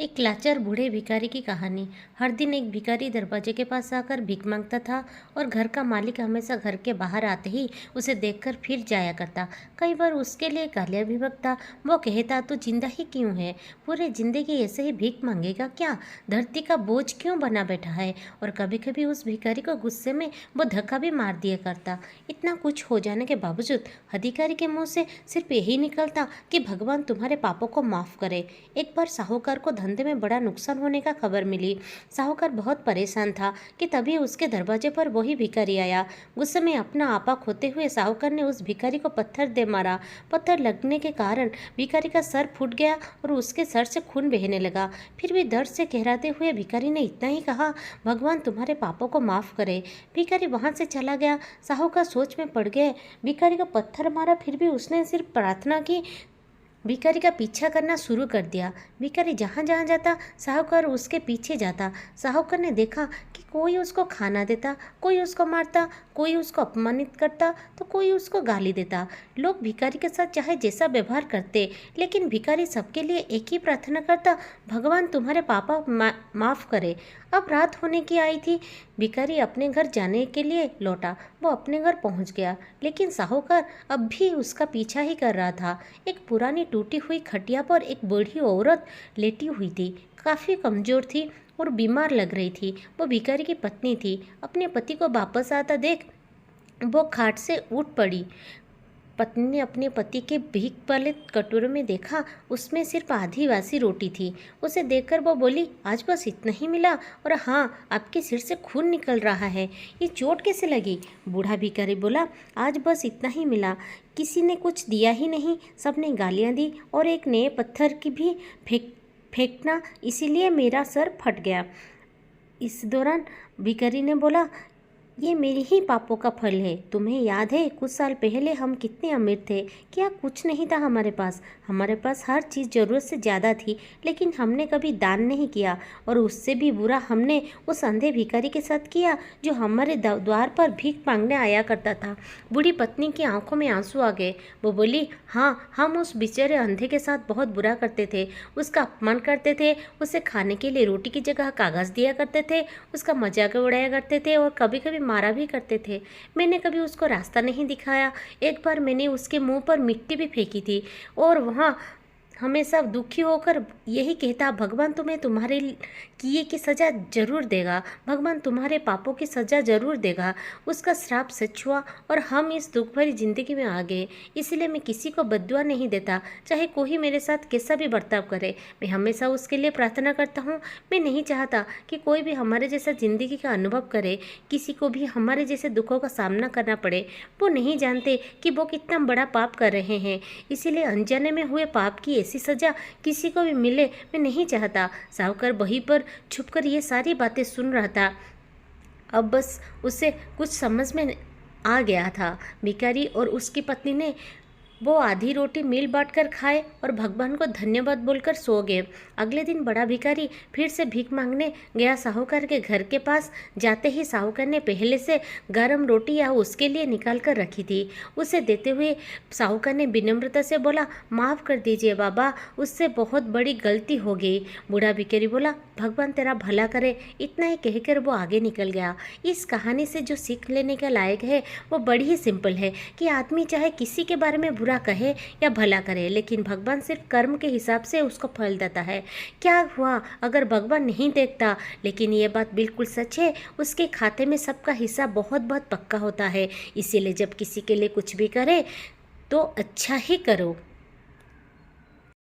एक लाचार बूढ़े भिखारी की कहानी। हर दिन एक भिखारी दरवाजे के पास आकर भीख मांगता था और घर का मालिक हमेशा घर के बाहर आते ही उसे देखकर फिर जाया करता। कई बार उसके लिए गालियां भी बकता। वो कहता, तो जिंदा ही क्यों है? पूरी जिंदगी ऐसे ही भीख मांगेगा क्या? धरती का बोझ क्यों बना बैठा है? और कभी कभी उस भिखारी को गुस्से में वो धक्का भी मार दिया करता। इतना कुछ हो जाने के बावजूद अधिकारी के मुंह से सिर्फ यही निकलता कि भगवान तुम्हारे पापों को माफ करे। एक बार साहूकार को धंधे में बड़ा नुकसान होने का खबर मिली। साहूकार बहुत परेशान था कि तभी उसके दरवाजे पर वही भिखारी आया। गुस्से में अपना आपा खोते हुए साहूकार ने उस भिखारी को पत्थर दे मारा। पत्थर लगने के कारण भिखारी का सर फूट गया और उसके सर से खून बहने लगा। फिर भी दर्द से कहराते हुए भिखारी ने इतना ही कहा, भगवान तुम्हारे पापों को माफ करे। भिखारी वहां से चला गया। साहूकार सोच में पड़ गए। भिखारी को पत्थर मारा, फिर भी उसने सिर्फ प्रार्थना की। भिखारी का पीछा करना शुरू कर दिया। भिखारी जहाँ जहाँ जाता साहूकार उसके पीछे जाता। साहूकार ने देखा कि कोई उसको खाना देता, कोई उसको मारता, कोई उसको अपमानित करता तो कोई उसको गाली देता। लोग भिखारी के साथ चाहे जैसा व्यवहार करते, लेकिन भिखारी सबके लिए एक ही प्रार्थना करता, भगवान तुम्हारे पापा माफ़ करे। अब रात होने की आई थी। भिखारी अपने घर जाने के लिए लौटा। वो अपने घर पहुंच गया, लेकिन साहूकार अब भी उसका पीछा ही कर रहा था। एक पुरानी टूटी हुई खटिया पर एक बूढ़ी औरत लेटी हुई थी। काफ़ी कमज़ोर थी और बीमार लग रही थी। वो भिखारी की पत्नी थी। अपने पति को वापस आता देख वो खाट से उठ पड़ी। पत्नी ने अपने पति के भीख वाले कटोरे में देखा, उसमें सिर्फ आधी वासी रोटी थी। उसे देखकर वो बोली, आज बस इतना ही मिला? और हाँ, आपके सिर से खून निकल रहा है, ये चोट कैसे लगी? बूढ़ा भिखारी बोला, आज बस इतना ही मिला, किसी ने कुछ दिया ही नहीं, सबने गालियाँ दी और एक नए पत्थर की भी फेंकना, इसीलिए मेरा सर फट गया। इस दौरान भिखारी ने बोला, ये मेरे ही पापों का फल है। तुम्हें याद है कुछ साल पहले हम कितने अमीर थे? क्या कुछ नहीं था हमारे पास? हमारे पास हर चीज़ ज़रूरत से ज़्यादा थी, लेकिन हमने कभी दान नहीं किया। और उससे भी बुरा हमने उस अंधे भिखारी के साथ किया जो हमारे द्वार पर भीख मांगने आया करता था। बूढ़ी पत्नी की आंखों में आंसू आ गए। वो बोली, हाँ, हम उस बेचारे अंधे के साथ बहुत बुरा करते थे, उसका अपमान करते थे, उसे खाने के लिए रोटी की जगह कागज़ दिया करते थे, उसका मजाक उड़ाया करते थे और कभी कभी मारा भी करते थे। मैंने कभी उसको रास्ता नहीं दिखाया। एक बार मैंने उसके मुंह पर मिट्टी भी फेंकी थी और वहाँ हमेशा दुखी होकर यही कहता, भगवान तुम्हें तुम्हारे किए की सज़ा जरूर देगा, भगवान तुम्हारे पापों की सज़ा जरूर देगा। उसका श्राप सच हुआ और हम इस दुख भरी जिंदगी में आ गए। इसलिए मैं किसी को बद्दुआ नहीं देता, चाहे कोई मेरे साथ कैसा भी बर्ताव करे। मैं हमेशा उसके लिए प्रार्थना करता हूँ। मैं नहीं चाहता कि कोई भी हमारे जैसा ज़िंदगी का अनुभव करे, किसी को भी हमारे जैसे दुखों का सामना करना पड़े। वो नहीं जानते कि वो कितना बड़ा पाप कर रहे हैं, इसीलिए अनजाने में हुए पाप की ऐसी सज़ा किसी को भी मिले मैं नहीं चाहता। साहूकार वहीं पर छुपकर ये सारी बातें सुन रहा था। अब बस उसे कुछ समझ में आ गया था। भिखारी और उसकी पत्नी ने वो आधी रोटी मिल बांट कर खाए और भगवान को धन्यवाद बोलकर सो गए। अगले दिन बड़ा भिखारी फिर से भीख मांगने गया। साहूकार के घर के पास जाते ही साहूकार ने पहले से गर्म रोटी या उसके लिए निकाल कर रखी थी। उसे देते हुए साहूकार ने विनम्रता से बोला, माफ़ कर दीजिए बाबा, उससे बहुत बड़ी गलती हो गई। बूढ़ा भिखारी बोला, भगवान तेरा भला करे। इतना ही कहकर वो आगे निकल गया। इस कहानी से जो सीख लेने का लायक है वो बड़ी ही सिंपल है कि आदमी चाहे किसी के बारे में बुरा कहे या भला करे, लेकिन भगवान सिर्फ कर्म के हिसाब से उसको फल देता है। क्या हुआ अगर भगवान नहीं देखता? लेकिन ये बात बिल्कुल सच है, उसके खाते में सबका हिस्सा बहुत बहुत पक्का होता है। इसीलिए जब किसी के लिए कुछ भी करे तो अच्छा ही करो।